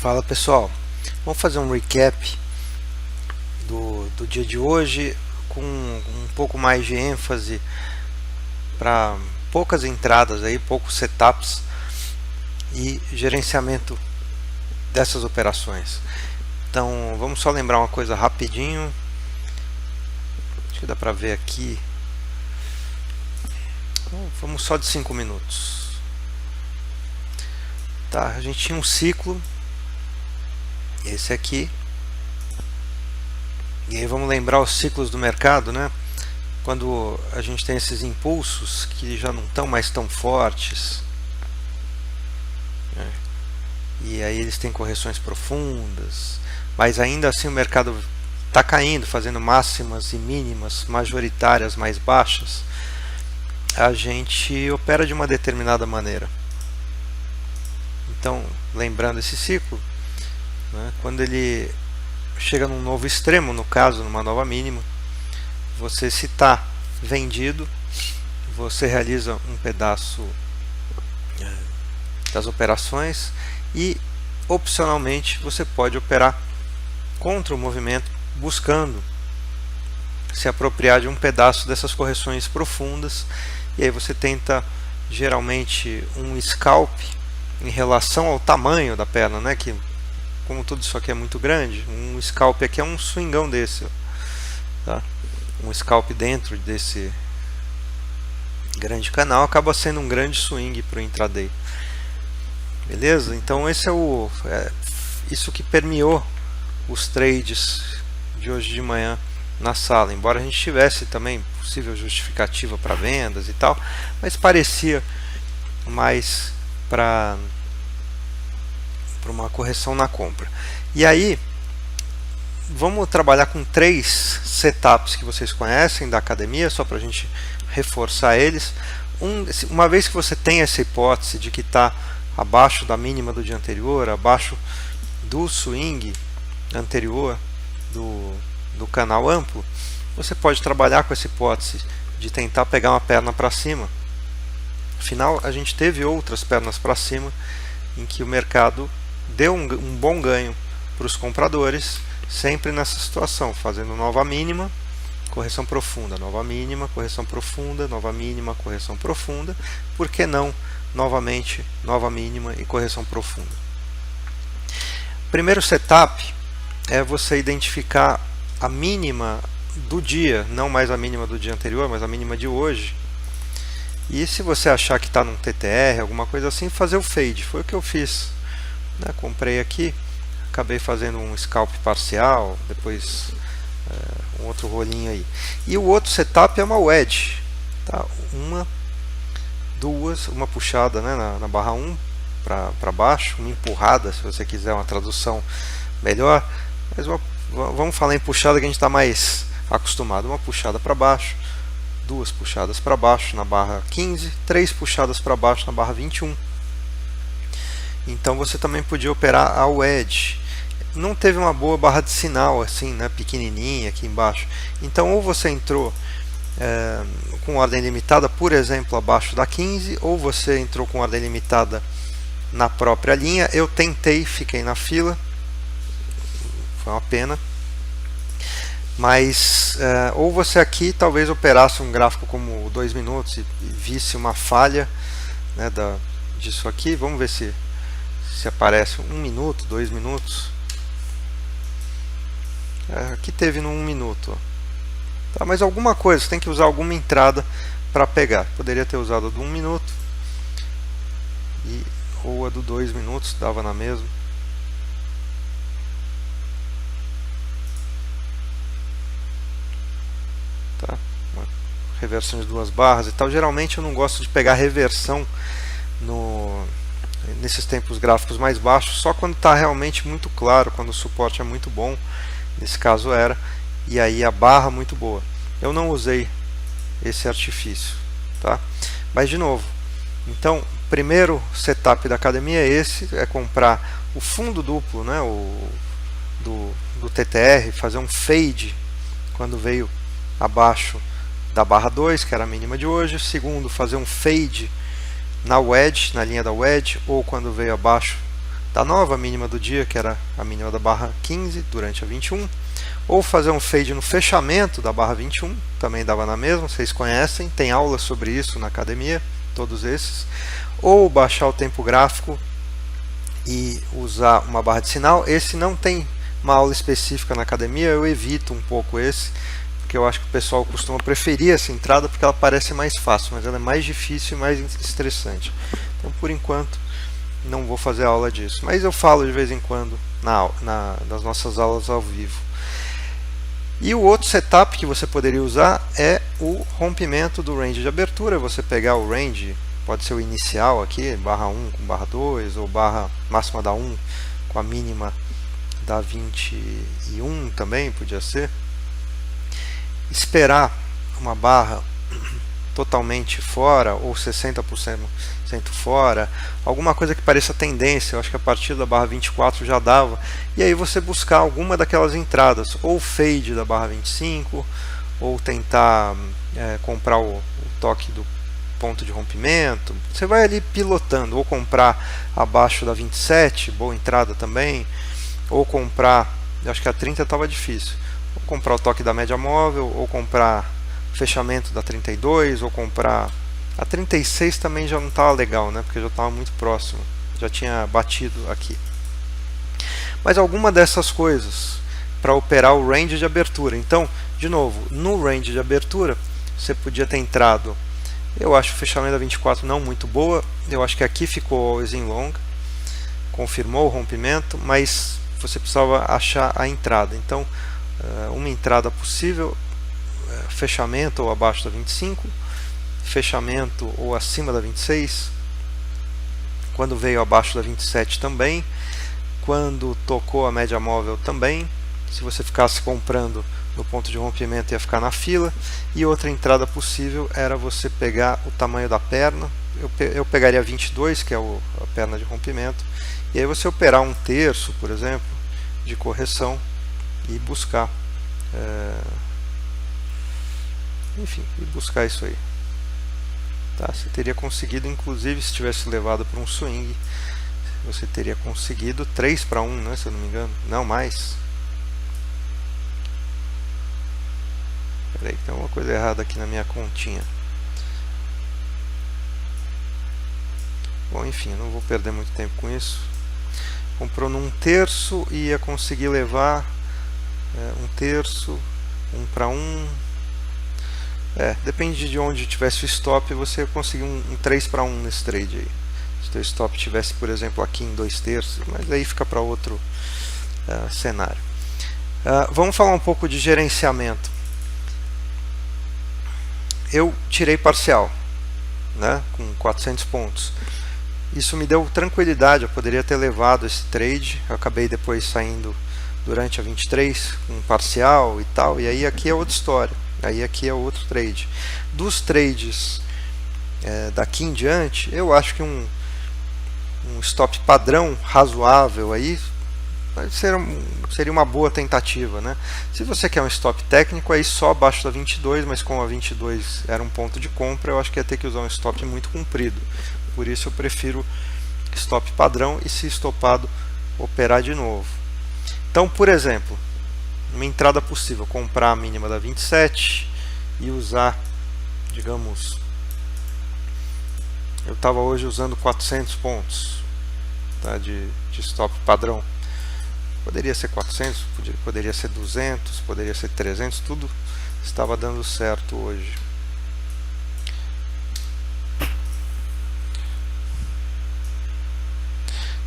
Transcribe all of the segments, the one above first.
Fala pessoal, vamos fazer um recap do dia de hoje com um pouco mais de ênfase para poucas entradas aí, poucos setups e gerenciamento dessas operações. Então vamos só lembrar uma coisa rapidinho, acho que dá para ver aqui, vamos só de 5 minutos. Tá, a gente tinha um ciclo, esse aqui, e aí vamos lembrar os ciclos do mercado, né? Quando a gente tem esses impulsos que já não estão mais tão fortes, né? E aí eles têm correções profundas, mas ainda assim o mercado está caindo, fazendo máximas e mínimas majoritárias mais baixas, a gente opera de uma determinada maneira. Então, lembrando esse ciclo, né, quando ele chega num novo extremo, no caso numa nova mínima, você, se está vendido, você realiza um pedaço das operações e opcionalmente você pode operar contra o movimento, buscando se apropriar de um pedaço dessas correções profundas, e aí você tenta geralmente um scalp em relação ao tamanho da perna, né, que como tudo isso aqui é muito grande, um scalp aqui é um swingão desse, tá? Um scalp dentro desse grande canal acaba sendo um grande swing para o intraday. Beleza? Então esse é isso que permeou os trades de hoje de manhã na sala, embora a gente tivesse também possível justificativa para vendas e tal, mas parecia mais para uma correção na compra. E aí vamos trabalhar com 3 setups que vocês conhecem da academia, só para a gente reforçar eles. Uma vez que você tem essa hipótese de que está abaixo da mínima do dia anterior, abaixo do swing anterior do canal amplo, você pode trabalhar com essa hipótese de tentar pegar uma perna para cima. Afinal, a gente teve outras pernas para cima em que o mercado deu um bom ganho para os compradores, sempre nessa situação, fazendo nova mínima, correção profunda, nova mínima, correção profunda, nova mínima, correção profunda. Por que não novamente nova mínima e correção profunda? Primeiro setup é você identificar a mínima do dia, não mais a mínima do dia anterior, mas a mínima de hoje. E se você achar que está num TTR, alguma coisa assim, fazer o fade. Foi o que eu fiz, né? Comprei aqui, acabei fazendo um scalp parcial, depois um outro rolinho aí. E o outro setup é uma wedge, tá? Uma puxada, né, na barra 1 para baixo, uma empurrada, se você quiser uma tradução melhor, mas vamos falar em puxada que a gente está mais acostumado. Uma puxada para baixo, 2 puxadas para baixo na barra 15, 3 puxadas para baixo na barra 21. Então você também podia operar a wedge. Não teve uma boa barra de sinal assim, né, pequenininha aqui embaixo. Então ou você entrou com ordem limitada, por exemplo, abaixo da 15, ou você entrou com ordem limitada na própria linha. Eu tentei, fiquei na fila, foi uma pena. Mas ou você aqui talvez operasse um gráfico como 2 minutos e visse uma falha, né, disso aqui. Vamos ver se aparece 1 minuto, 2 minutos. Aqui teve no 1 minuto, ó. Tá, mas alguma coisa, você tem que usar alguma entrada para pegar. Poderia ter usado a do 1 minuto ou a do 2 minutos, dava na mesma. Tá, uma reversão de 2 barras e tal. Geralmente eu não gosto de pegar reversão nesses tempos gráficos mais baixos, só quando está realmente muito claro, quando o suporte é muito bom, nesse caso era, e aí a barra muito boa. Eu não usei esse artifício, tá? Mas de novo, então, primeiro setup da academia é esse, é comprar o fundo duplo, né, do TTR, fazer um fade quando veio abaixo da barra 2, que era a mínima de hoje. Segundo, fazer um fade na wedge, na linha da wedge, ou quando veio abaixo da nova mínima do dia, que era a mínima da barra 15 durante a 21, ou fazer um fade no fechamento da barra 21, também dava na mesma, vocês conhecem, tem aula sobre isso na academia, todos esses, ou baixar o tempo gráfico e usar uma barra de sinal. Esse não tem uma aula específica na academia, eu evito um pouco esse, porque eu acho que o pessoal costuma preferir essa entrada porque ela parece mais fácil, mas ela é mais difícil e mais estressante. Então, por enquanto, não vou fazer aula disso, mas eu falo de vez em quando nas nossas aulas ao vivo. E o outro setup que você poderia usar é o rompimento do range de abertura. Você pegar o range, pode ser o inicial aqui, barra 1 com barra 2, ou barra máxima da 1 com a mínima da 21 também, podia ser. Esperar uma barra totalmente fora, ou 60% fora, alguma coisa que pareça tendência. Eu acho que a partir da barra 24 já dava, e aí você buscar alguma daquelas entradas, ou fade da barra 25, ou tentar comprar o toque do ponto de rompimento. Você vai ali pilotando, ou comprar abaixo da 27, boa entrada também, ou comprar, eu acho que a 30 estava difícil, ou comprar o toque da média móvel, ou comprar fechamento da 32, ou comprar a 36 também já não estava legal, né? Porque já estava muito próximo, já tinha batido aqui. Mas alguma dessas coisas para operar o range de abertura. Então, de novo, no range de abertura você podia ter entrado, eu acho o fechamento da 24 não muito boa, eu acho que aqui ficou always in long, confirmou o rompimento, mas você precisava achar a entrada. Então, uma entrada possível, fechamento ou abaixo da 25, fechamento ou acima da 26, quando veio abaixo da 27 também, quando tocou a média móvel também. Se você ficasse comprando no ponto de rompimento ia ficar na fila. E outra entrada possível era você pegar o tamanho da perna, eu pegaria 22, que é a perna de rompimento, e aí você operar um terço, por exemplo, de correção e buscar enfim, e buscar isso aí. Tá? Você teria conseguido, inclusive, se tivesse levado para um swing, você teria conseguido 3 para 1, né, se eu não me engano. Não, mais. Peraí, tem uma coisa errada aqui na minha continha. Bom, enfim, não vou perder muito tempo com isso. Comprou num terço e ia conseguir levar um terço, 1 para 1. Depende de onde tivesse o stop, você conseguiu um 3 para 1 nesse trade aí. Se o seu stop tivesse, por exemplo, aqui em 2 terços, mas aí fica para outro cenário. Vamos falar um pouco de gerenciamento. Eu tirei parcial, né, com 400 pontos. Isso me deu tranquilidade, eu poderia ter levado esse trade, eu acabei depois saindo durante a 23 com parcial e tal, e aí aqui é outra história. Aí aqui é outro trade. Dos trades daqui em diante, eu acho que um stop padrão razoável aí seria uma boa tentativa, né? Se você quer um stop técnico, aí só abaixo da 22, mas como a 22 era um ponto de compra, eu acho que ia ter que usar um stop muito comprido. Por isso eu prefiro stop padrão e, se estopado, operar de novo. Então, por exemplo, uma entrada possível, comprar a mínima da 27 e usar, digamos, eu estava hoje usando 400 pontos, tá, de stop padrão. Poderia ser 400, poderia ser 200, poderia ser 300, tudo estava dando certo hoje.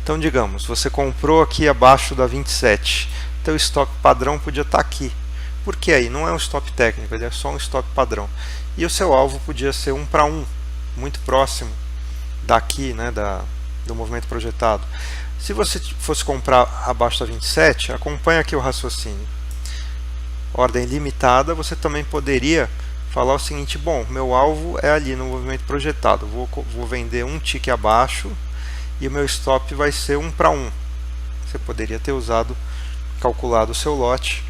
Então, digamos, você comprou aqui abaixo da 27, teu stop padrão podia estar aqui. Por que aí? Não é um stop técnico, ele é só um stop padrão. E o seu alvo podia ser 1 para 1, muito próximo daqui, né, do movimento projetado. Se você fosse comprar abaixo da 27, acompanha aqui o raciocínio. Ordem limitada, você também poderia falar o seguinte: bom, meu alvo é ali no movimento projetado, vou vender um tique abaixo e o meu stop vai ser 1 para 1. Você poderia ter calculado o seu lote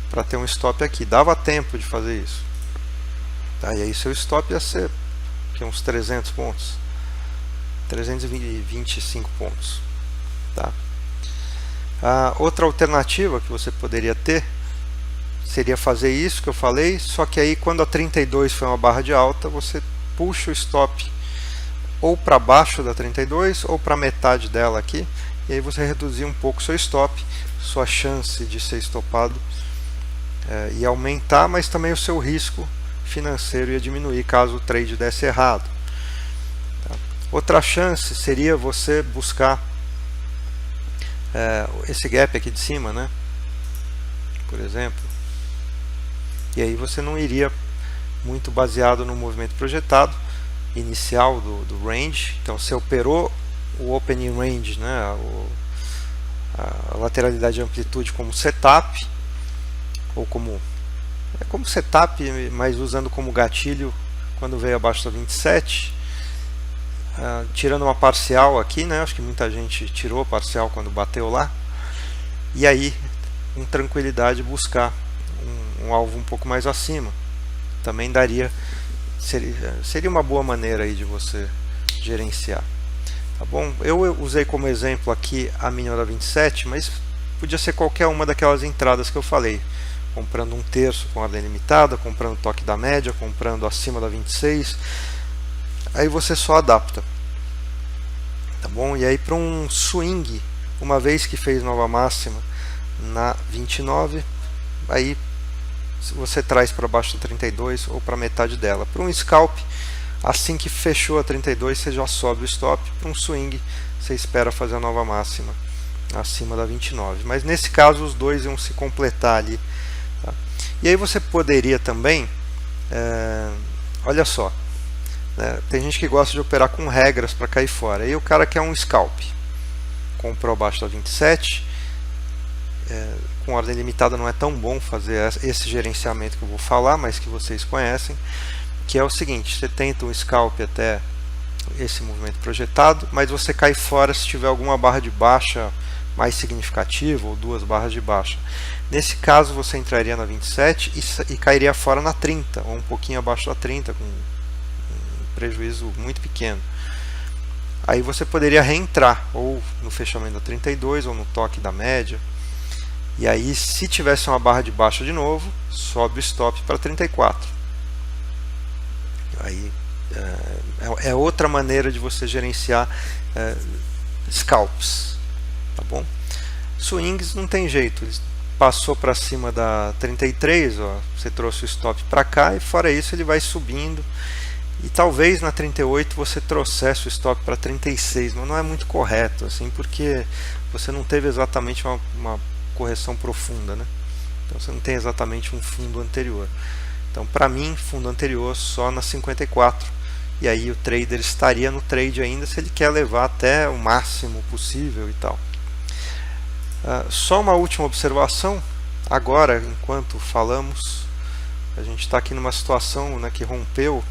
para ter um stop aqui. Dava tempo de fazer isso. Tá? E aí seu stop ia ser uns 300 pontos. 325 pontos. tá? A outra alternativa que você poderia ter seria fazer isso que eu falei, só que aí quando a 32 foi uma barra de alta, você puxa o stop ou para baixo da 32 ou para metade dela aqui, e aí você reduzir um pouco seu stop, sua chance de ser estopado ia aumentar, mas também o seu risco financeiro ia diminuir caso o trade desse errado. Tá? Outra chance seria você buscar esse gap aqui de cima, né? Por exemplo, e aí você não iria muito baseado no movimento projetado inicial do range. Então você operou o opening range, né? A lateralidade de amplitude como setup, ou como setup, mas usando como gatilho quando veio abaixo da 27, tirando uma parcial aqui, né? Acho que muita gente tirou a parcial quando bateu lá, e aí com tranquilidade buscar um alvo um pouco mais acima. Também daria, seria uma boa maneira aí de você gerenciar, tá bom? Eu usei como exemplo aqui a mínima da 27, mas podia ser qualquer uma daquelas entradas que eu falei, comprando um terço com ordem limitada, comprando toque da média, comprando acima da 26, aí você só adapta, tá bom? E aí para um swing, uma vez que fez nova máxima na 29, aí você traz para baixo da 32 ou para metade dela. Para um scalp, assim que fechou a 32, você já sobe o stop. Para um swing, você espera fazer a nova máxima acima da 29. Mas nesse caso, os dois iam se completar ali. Tá? E aí você poderia também, olha só, né, tem gente que gosta de operar com regras para cair fora. Aí o cara quer um scalp, comprou abaixo da 27, com ordem limitada não é tão bom fazer esse gerenciamento que eu vou falar, mas que vocês conhecem, que é o seguinte: você tenta um scalp até esse movimento projetado, mas você cai fora se tiver alguma barra de baixa mais significativa ou duas barras de baixa. Nesse caso você entraria na 27 e cairia fora na 30, ou um pouquinho abaixo da 30, com um prejuízo muito pequeno. Aí você poderia reentrar ou no fechamento da 32 ou no toque da média. E aí, se tivesse uma barra de baixa de novo, sobe o stop para 34. Aí é outra maneira de você gerenciar scalps, tá bom? Swings não tem jeito, ele passou para cima da 33, ó, você trouxe o stop para cá, e fora isso ele vai subindo. E talvez na 38 você trouxesse o stop para 36, mas não é muito correto, assim, porque você não teve exatamente uma correção profunda, né? Então você não tem exatamente um fundo anterior. Então, para mim, fundo anterior só na 54. E aí o trader estaria no trade ainda se ele quer levar até o máximo possível e tal. Só uma última observação. Agora, enquanto falamos, a gente está aqui numa situação, né, que rompeu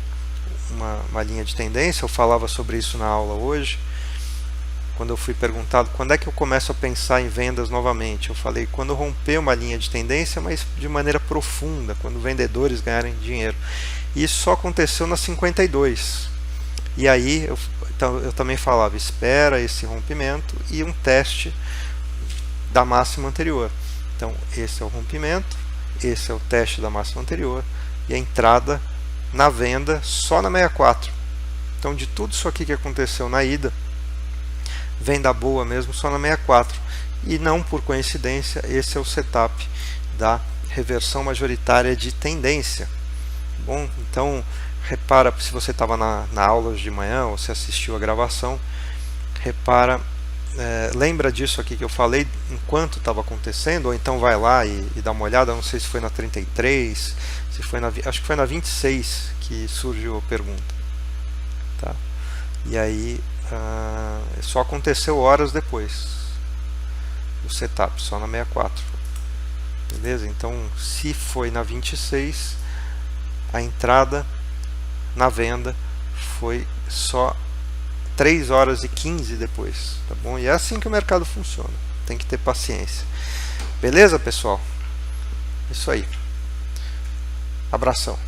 uma linha de tendência. Eu falava sobre isso na aula hoje, quando eu fui perguntado quando é que eu começo a pensar em vendas novamente. Eu falei quando romper uma linha de tendência, mas de maneira profunda, quando vendedores ganharem dinheiro. E isso só aconteceu na 52. E aí eu também falava, espera esse rompimento e um teste da máxima anterior. Então esse é o rompimento, esse é o teste da máxima anterior e a entrada na venda só na 64. Então de tudo isso aqui que aconteceu na ida, venda boa mesmo só na 64, e não por coincidência esse é o setup da reversão majoritária de tendência. Bom, então repara, se você estava na aula de manhã ou se assistiu a gravação, repara, lembra disso aqui que eu falei enquanto estava acontecendo, ou então vai lá e dá uma olhada. Não sei se foi na 33, se foi acho que foi na 26 que surgiu a pergunta, tá? E aí só aconteceu horas depois o setup, só na 64, beleza? Então se foi na 26, a entrada na venda foi só 3 horas e 15 depois, tá bom? E é assim que o mercado funciona, tem que ter paciência, beleza, pessoal? Isso aí, abração.